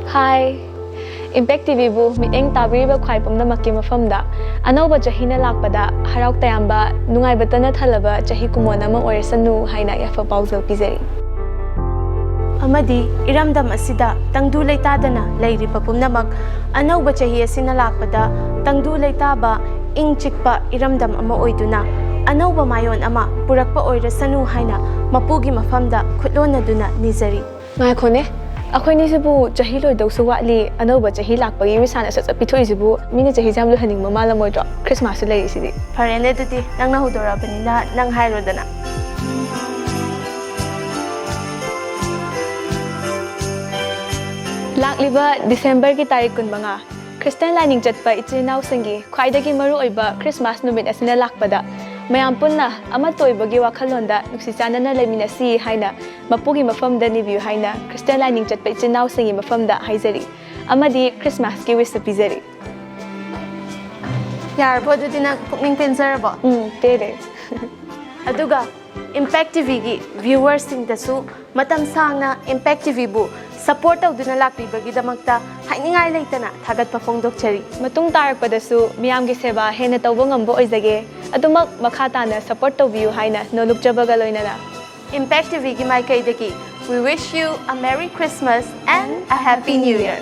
Hi, Impact TV bu miteng tabiriba khwai pumnamakki mafamda anauba chahina lakpada harauk tayamba nungaibatana thalaba chahi kumona ma oirsanu haina yafa pauzal pizari amadi iramdam asida tangdu leitadana leiriba pumnamak anauba chahi asina lakpada tangdu leitaba ing chikpa iramdam ama oiduna anauba mayon ama purakpa oirasanu haina mapugi mafamda khutlonaduna nizari ngakhone akhoi ni sibu chahi loi dau su watli anauba chahi lakpagi wisana sa pithoi sibu mini chahi jam lo haning mama la moidro Christmas lei sidi farene duti nangna hudorabani nang hairodana lakliba December ki tarik kun manga Christian lining chatpa ichinaw singi khwaidagi maru oiba Christmas numit asina lakpada mayam punna ama toibagi wakhalonda nuksisana na leminasi haina mapugi mafamda ni view haina Christian lining chatpa ichinaw singi mafamda haizari amadi Christmas ki wish pizari yar bo dudi nang pukning pinzarabo tere aduga Impact TV gi viewers sing dasu matam sangna Impact TV bu support tawduna lakpibagi damakta hainingay leitana thagat pa phongdokchari matung tarakpadasu miyamgi seba hena tawbo ngambo oizage adumak makhata na support tawbiu haina nolukjabaga loinana Impact TV gi maikaidagi we wish you a Merry Christmas and a Happy New Year.